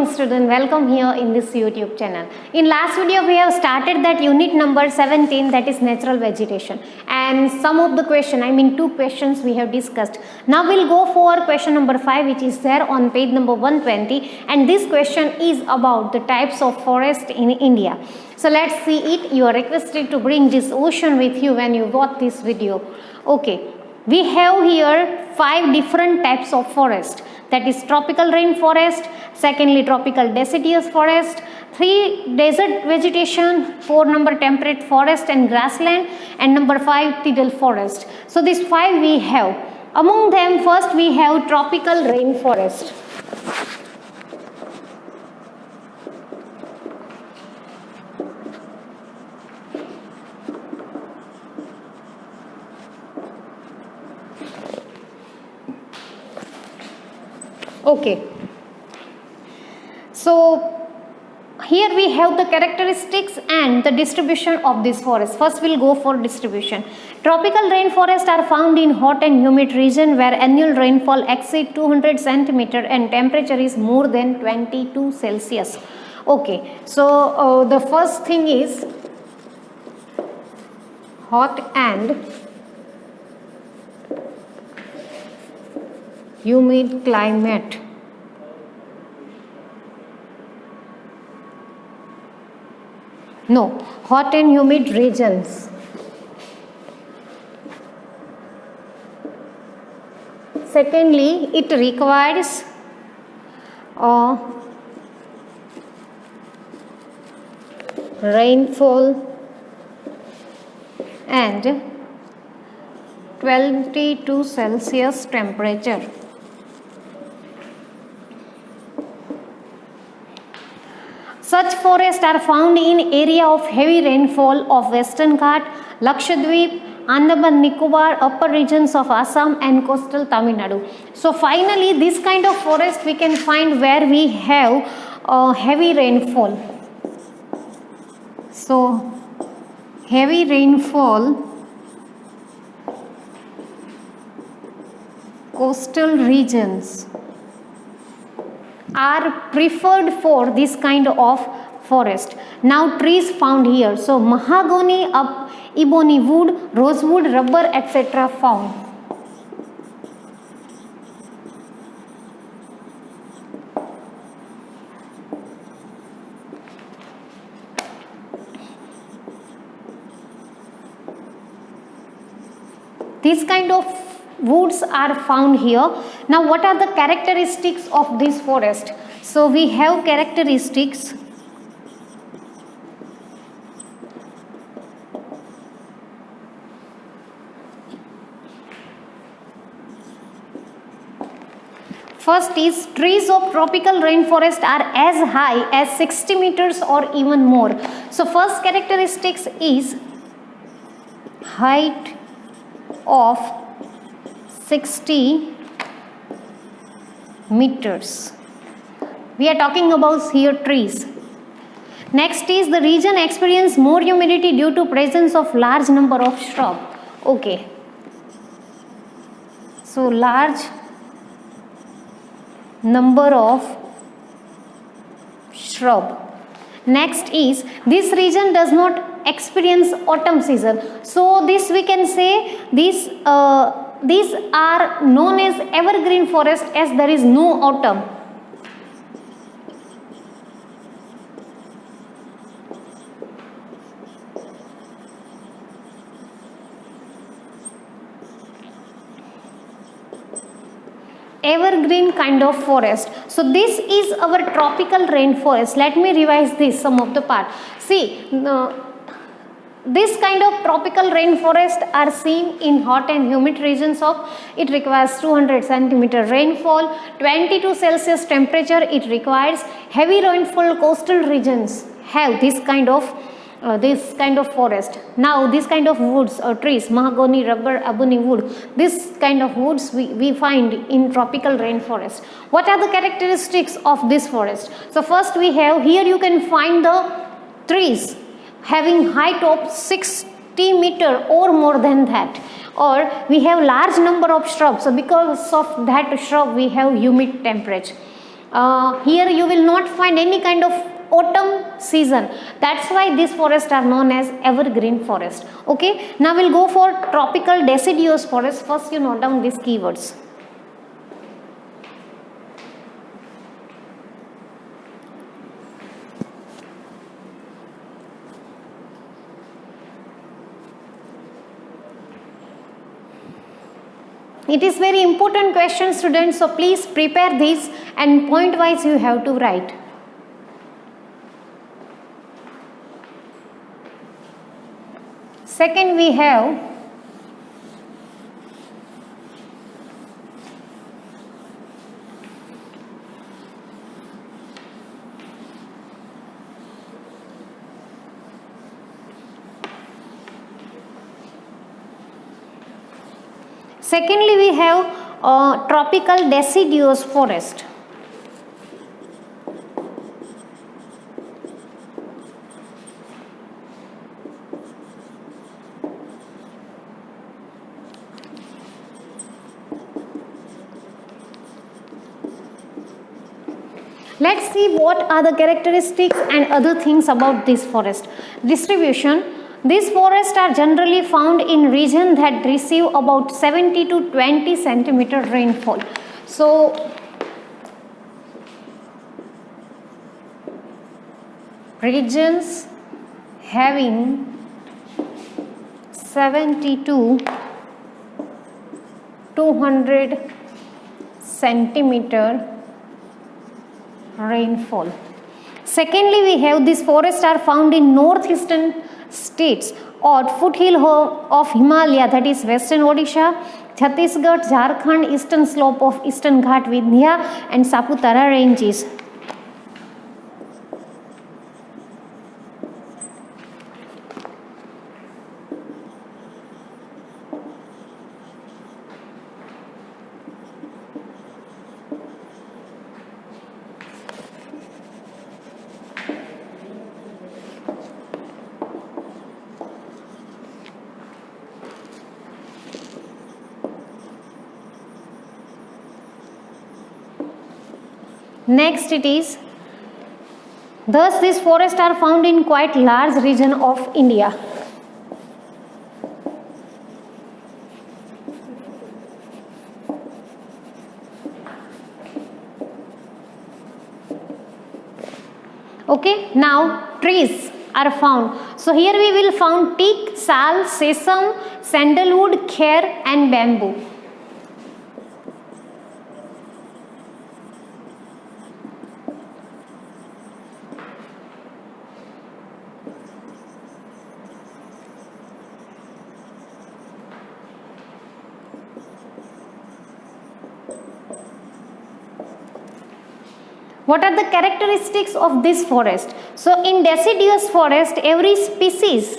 student, welcome here in this YouTube channel. In last video we have started that unit number 17, that is natural vegetation, and some of the question, I mean 2 questions we have discussed. Now we'll go for question number 5, which is there on page number 120, and this question is about the types of forest in India. So let's see it. You are requested to bring this ocean with you when you watch this video. Okay, we have here 5 different types of forest, that is tropical rainforest, secondly tropical deciduous forest, 3 desert vegetation, 4 number temperate forest and grassland, and number 5 tidal forest. So these 5 we have. Among them, first we have tropical rainforest. Okay, so here we have the characteristics and the distribution of this forest. First we'll go for distribution. Tropical rainforests are found in hot and humid region where annual rainfall exceeds 200 centimeter and temperature is more than 22 Celsius. Okay, so the first thing is hot and humid climate. No, hot and humid regions. Secondly, it requires rainfall and 22 Celsius temperature. Such forests are found in area of heavy rainfall of Western Ghat, Lakshadweep, Andaman Nicobar, upper regions of Assam and coastal Tamil Nadu. So finally this kind of forest we can find where we have heavy rainfall. So heavy rainfall, coastal regions are preferred for this kind of forest. Now trees found here, so mahogany, ebony wood, rosewood, rubber, etc. found. These kind of woods are found here. Now what are the characteristics of this forest? So we have characteristics. First is trees of tropical rainforest are as high as 60 meters or even more. So first characteristics is height of 60 meters. We are talking about here trees. Next is the region experience more humidity due to presence of large number of shrub. Okay. So large number of shrub. Next is this region does not experience autumn season. So this we can say these are known as evergreen forest as there is no autumn. Evergreen kind of forest. So this is our tropical rainforest. Let me revise this some of the part. See, this kind of tropical rainforest are seen in hot and humid regions of, it requires 200 centimeter rainfall, 22 Celsius temperature it requires. Heavy rainfall coastal regions have this kind of forest. Now this kind of woods or trees, mahogany, rubber, ebony wood, this kind of woods we find in tropical rainforest. What are the characteristics of this forest? So first we have here, you can find the trees having height of 60 meter or more than that, or we have large number of shrubs. So because of that shrub we have humid temperature. Here you will not find any kind of autumn season. That's why these forests are known as evergreen forest. Okay, now we'll go for tropical deciduous forest. First you note down these keywords. It is very important question, students, so please prepare this and point wise you have to write. Second we have tropical deciduous forest. Let's see what are the characteristics and other things about this forest. Distribution. These forests are generally found in regions that receive about 70 to 20 centimeter rainfall. So, regions having 70 to 200 centimeter rainfall. Secondly, we have these forests are found in northeastern states or foothill of Himalaya, that is western Odisha, Chhattisgarh, Jharkhand, eastern slope of Eastern Ghat Vindhya and Saputara ranges. Next it is, thus these forests are found in quite large region of India. Okay, now trees are found. So here we will found teak, sal, sesame, sandalwood, kher and bamboo. What are the characteristics of this forest? So in deciduous forest, every species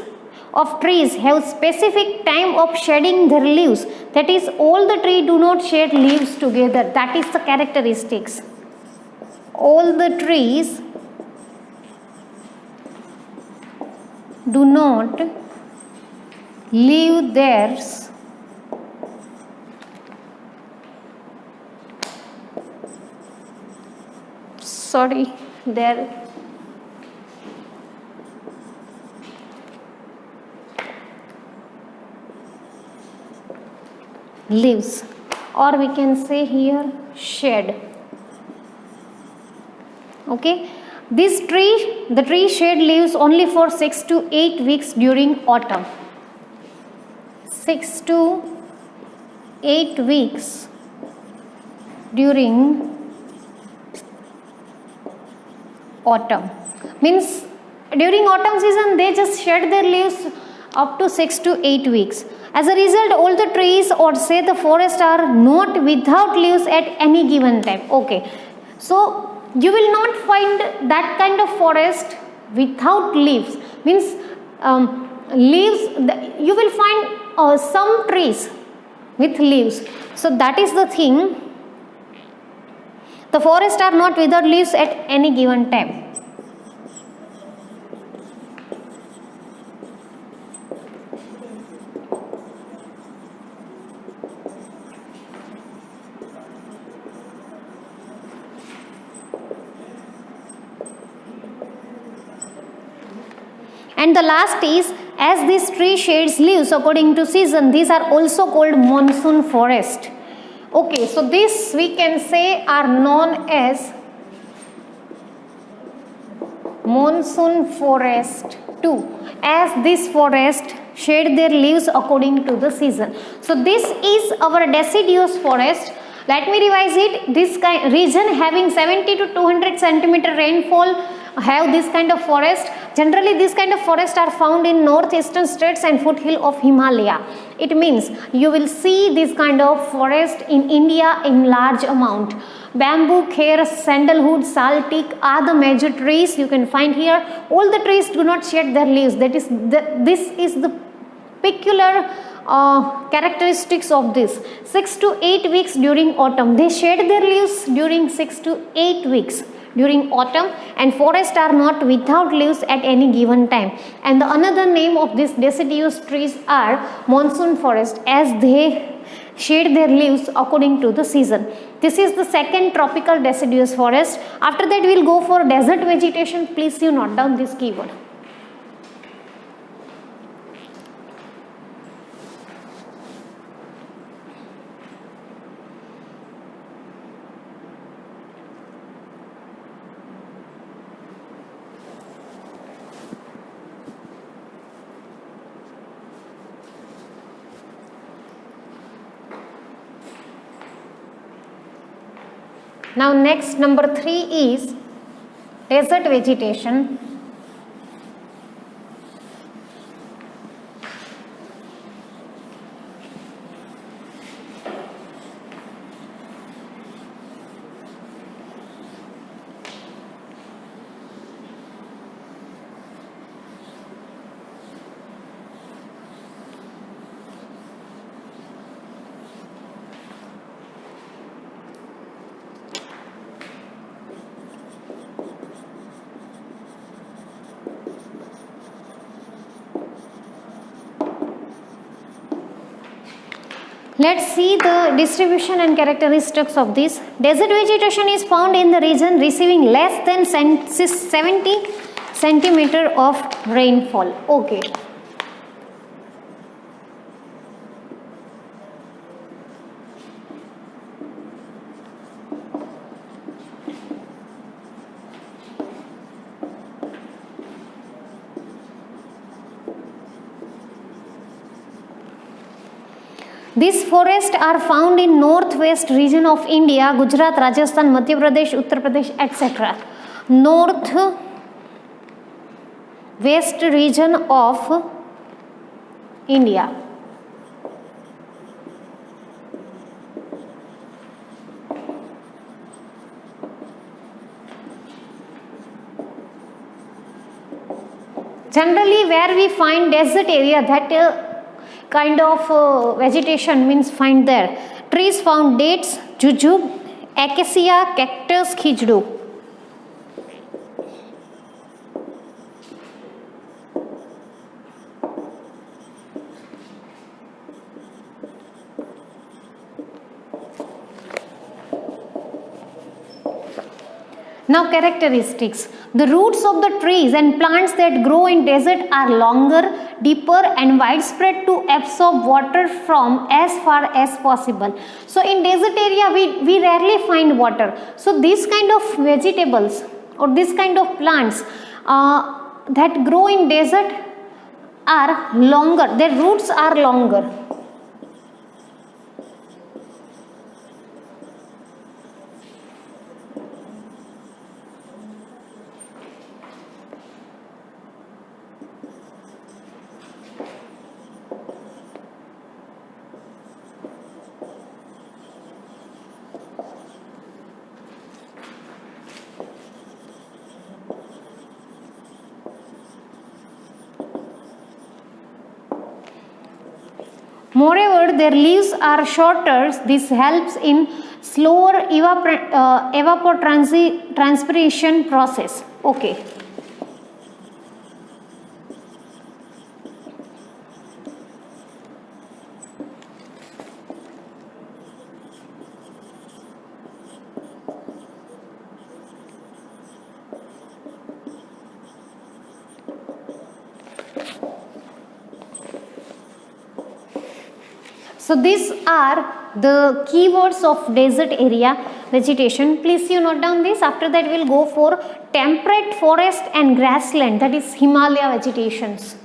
of trees have specific time of shedding their leaves. That is, all the trees do not shed leaves together. That is the characteristics. All the trees do not leave their leaves, or we can say here shed. Okay, the tree shed leaves only for 6 to 8 weeks during autumn. 6 to 8 weeks during autumn. Means during autumn season they just shed their leaves up to 6 to 8 weeks. As a result, all the trees or say the forest are not without leaves at any given time. Okay, so you will not find that kind of forest without leaves. Means leaves, you will find some trees with leaves. So that is the thing. The forests are not without leaves at any given time. And the last is, as this tree shades leaves according to season, these are also called monsoon forest. Okay, so this we can say are known as monsoon forest too, as this forest shade their leaves according to the season. So this is our deciduous forest. Let me revise it. This region having 70 to 200 centimeter rainfall have this kind of forest. Generally this kind of forest are found in northeastern states and foothill of Himalaya. It means you will see this kind of forest in India in large amount. Bamboo, kher, sandalwood, sal teak are the major trees you can find here. All the trees do not shed their leaves. This is the peculiar characteristics of this. 6 to 8 weeks during autumn. They shed their leaves during 6 to 8 weeks during autumn, and forests are not without leaves at any given time. And the another name of these deciduous trees are monsoon forest, as they shade their leaves according to the season. This is the second tropical deciduous forest. After that we will go for desert vegetation. Please you note down this keyword. Now next, number 3 is desert vegetation. Let's see the distribution and characteristics of this. Desert vegetation is found in the region receiving less than 70 centimeter of rainfall. Okay. These forests are found in northwest region of India, Gujarat, Rajasthan, Madhya Pradesh, Uttar Pradesh, etc. North west region of India. Generally where we find desert area, that kind of vegetation means find there. Trees found dates, jujube, acacia, cactus, khijdu. Now characteristics. The roots of the trees and plants that grow in desert are longer, deeper and widespread to absorb water from as far as possible. So in desert area we rarely find water. So these kind of vegetables or this kind of plants that grow in desert are longer, their roots are longer. Moreover, their leaves are shorter. This helps in slower evapotranspiration process. Okay. So these are the keywords of desert area vegetation. Please you note down this. After that we will go for temperate forest and grassland, that is Himalaya vegetations.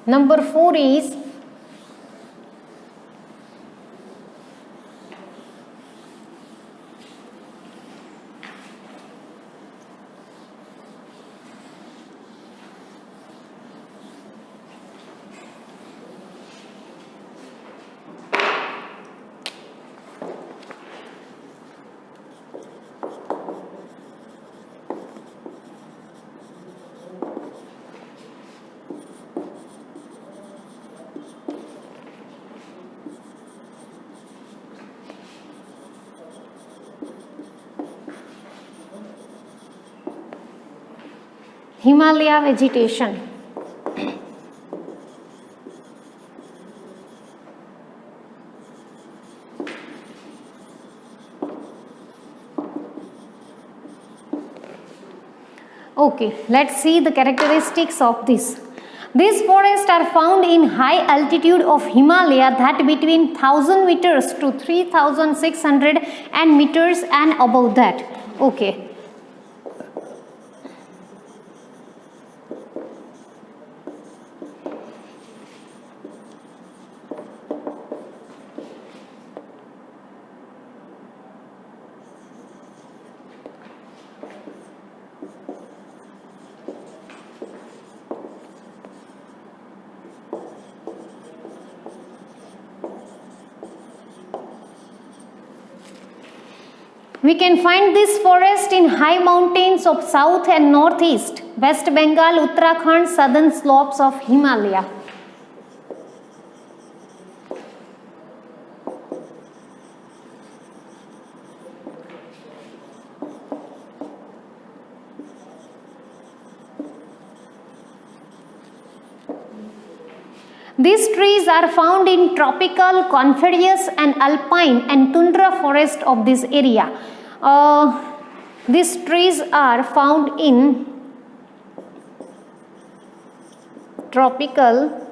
Number 4 is Himalaya vegetation. Okay, let's see the characteristics of this. These forests are found in high altitude of Himalaya, that between 1000 meters to 3600 and meters and above that. Okay. We can find this forest in high mountains of south and northeast, West Bengal, Uttarakhand, southern slopes of Himalaya. These trees are found in tropical, coniferous and alpine and tundra forest of this area. These trees are found in tropical,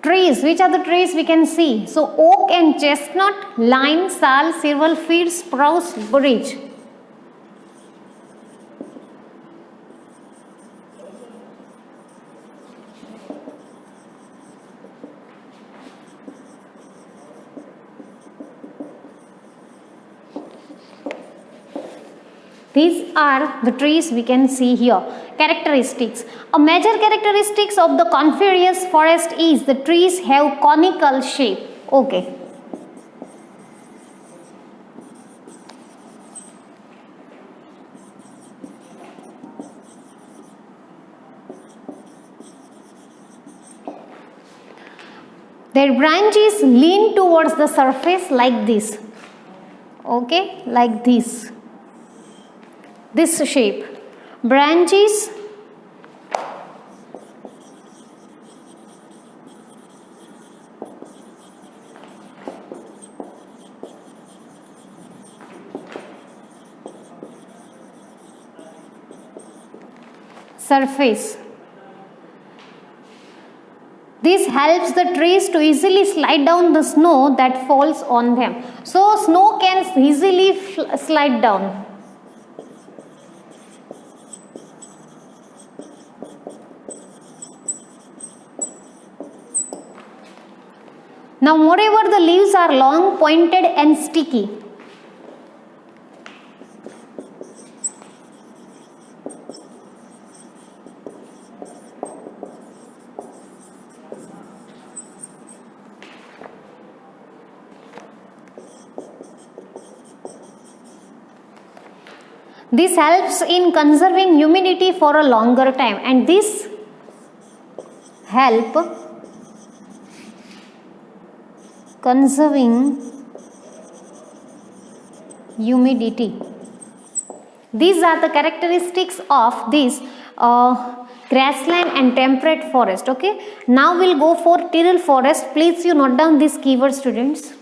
trees. Which are the trees we can see? So oak and chestnut, lime, sal, sirval, fir, spruce, birch. These are the trees we can see here. Characteristics. A major characteristics of the coniferous forest is the trees have conical shape. Okay. Their branches lean towards the surface like this. Okay, like this. This shape. Branches surface. This helps the trees to easily slide down the snow that falls on them. So snow can easily slide down. Now moreover, the leaves are long, pointed and sticky. This helps in conserving humidity for a longer time, and this help conserving humidity. These are the characteristics of this grassland and temperate forest. Okay, now we'll go for tidal forest. Please you note down these keywords, students.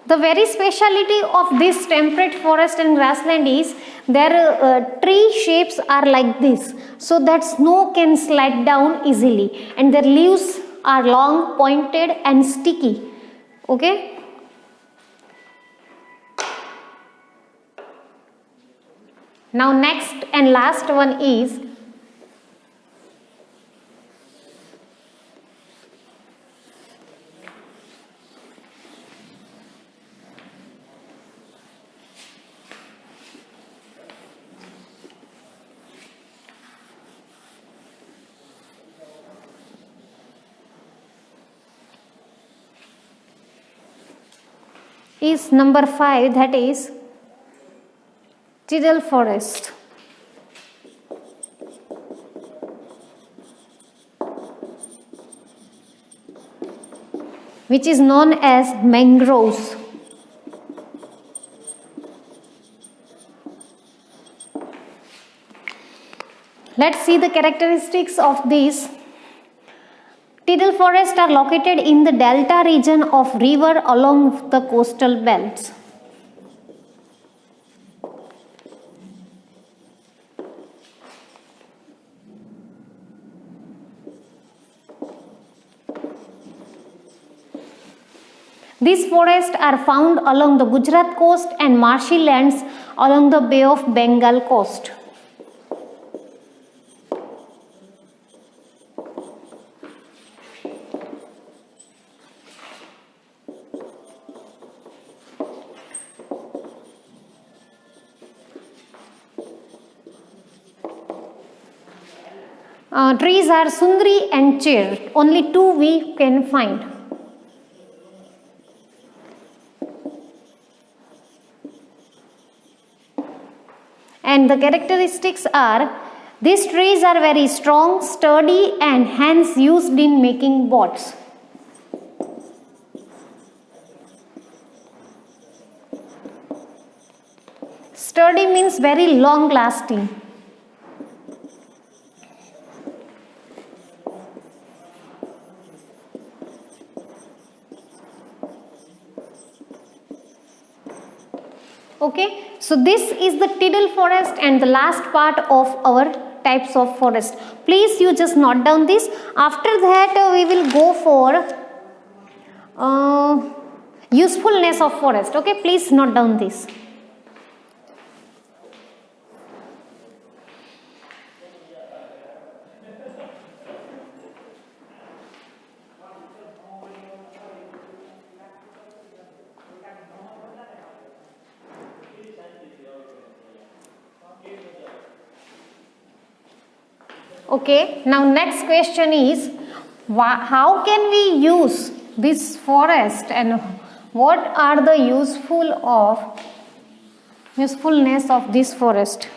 The very speciality of this temperate forest and grassland is their tree shapes are like this, so that snow can slide down easily, and their leaves are long, pointed and sticky. Okay. Now next and last one is number 5, that is tidal forest, which is known as mangroves. Let's see the characteristics of these. Tidal forests are located in the delta region of river along the coastal belts. These forests are found along the Gujarat coast and marshy lands along the Bay of Bengal coast. Trees are Sundri and Cher. Only two we can find. And the characteristics are, these trees are very strong, sturdy and hence used in making boats. Sturdy means very long lasting. Okay, so this is the tidal forest and the last part of our types of forest. Please you just note down this. After that we will go for usefulness of forest. Okay, please note down this. Okay, now next question is, how can we use this forest and what are the usefulness of this forest?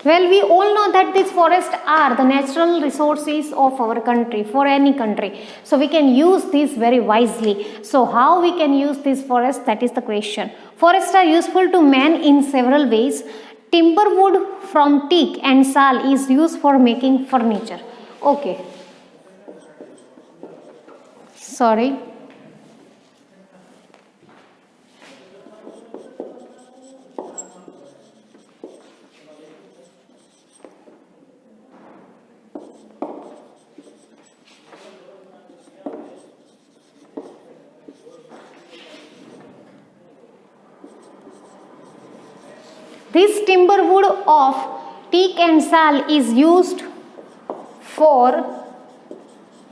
Well, we all know that these forests are the natural resources of our country, for any country. So we can use these very wisely. So how we can use these forests, that is the question. Forests are useful to man in several ways. Timber wood from teak and sal is used for making furniture. Okay. Sorry. This timber wood of teak and sal is used for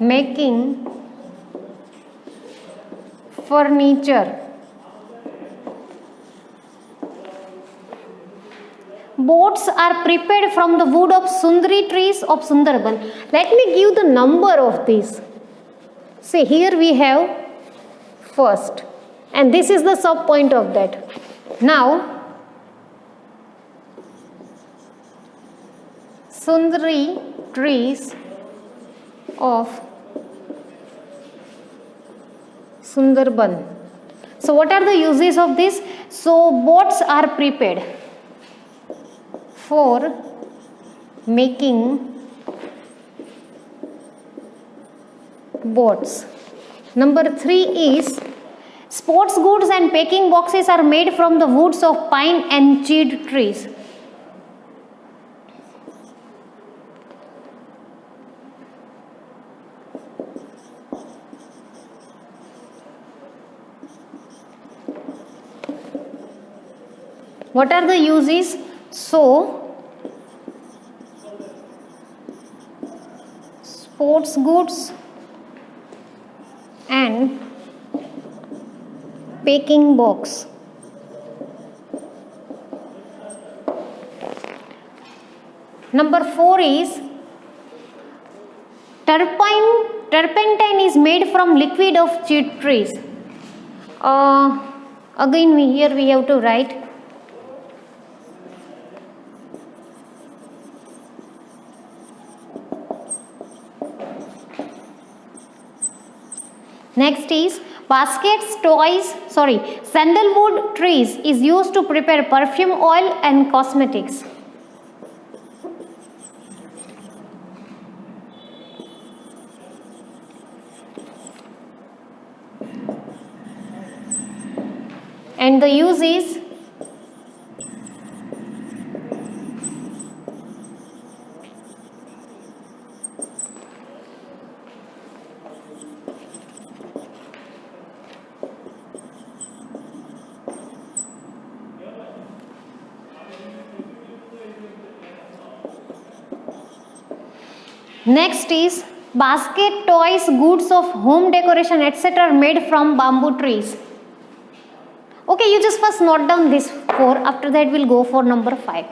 making furniture. Boats are prepared from the wood of Sundari trees of Sundarban. Let me give the number of these. See, here we have first, and this is the sub point of that. Now, Sundari trees of Sundarban. So, what are the uses of this? So, boats are prepared for making boats. Number 3 is sports goods and packing boxes are made from the woods of pine and cedar trees. What are the uses? So, sports goods and packing box. Number 4 is turpentine is made from liquid of cedar trees. Again, here we have to write. Next is sandalwood trees is used to prepare perfume oil and cosmetics. And the use is next is basket, toys, goods of home decoration, etc. made from bamboo trees. Okay, you just first note down this 4. After that, we'll go for number 5.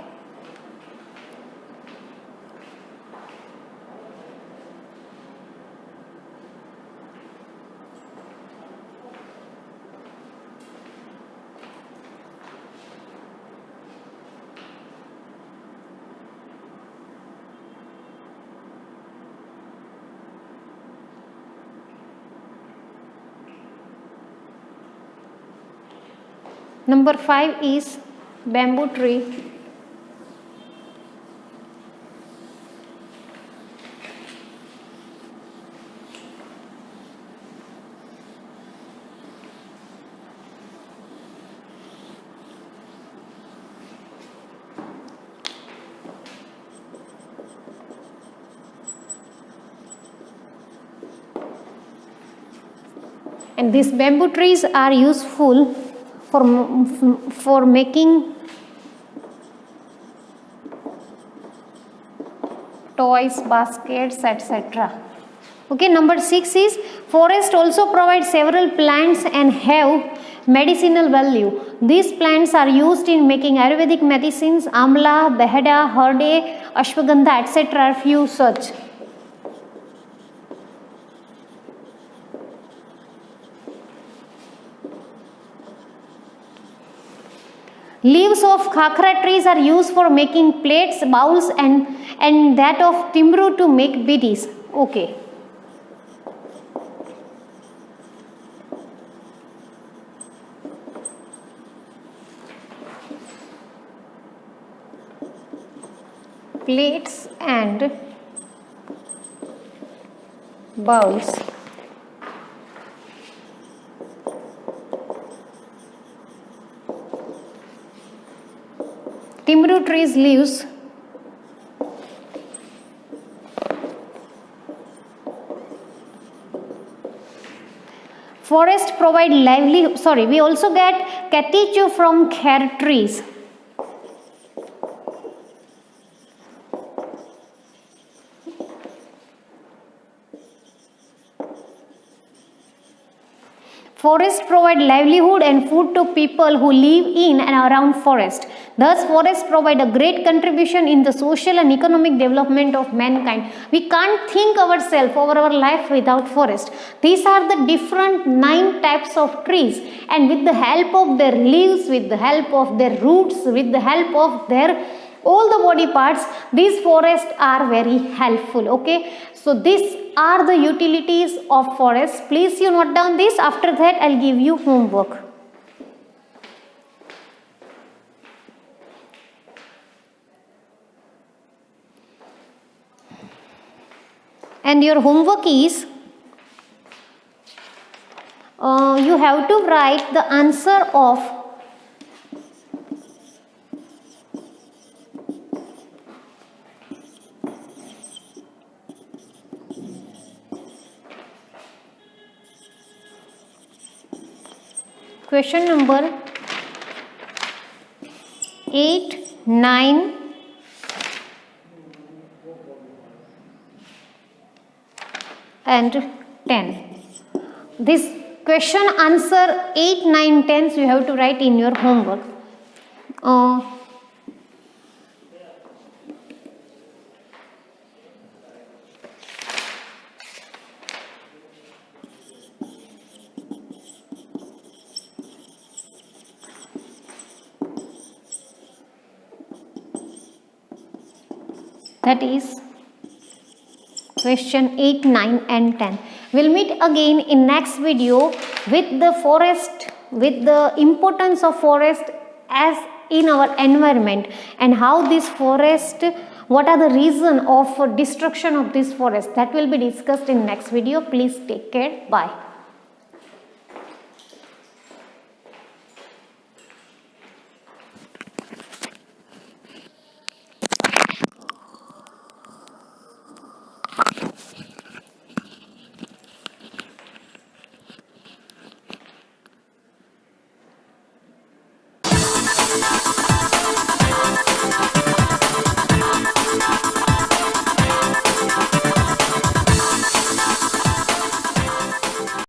Number 5 is bamboo tree. And these bamboo trees are useful for making toys, baskets, etc. Okay, number 6 is forest also provides several plants and have medicinal value. These plants are used in making Ayurvedic medicines. Amla, beheda, herde, ashwagandha, etc. are few such. Leaves of khakra trees are used for making plates, bowls, and that of timbru to make bidis. Okay. Plates and bowls. Timbru trees leaves forest provide lively. We also get catechu from kher trees. Forests provide livelihood and food to people who live in and around forest. Thus, forests provide a great contribution in the social and economic development of mankind. We can't think ourselves over our life without forest. These are the different 9 types of trees, and with the help of their leaves, with the help of their roots, with the help of their all the body parts, these forests are very helpful. Okay, so these are the utilities of forests. Please you note down this. After that I'll give you homework. And your homework is you have to write the answer of question number 8, 9, and 10. This question answer 8, 9, 10 you have to write in your homework. That is question 8, 9 and 10. We'll meet again in next video with the forest, with the importance of forest as in our environment, and how this forest, what are the reason of destruction of this forest, that will be discussed in next video. Please take care. Bye.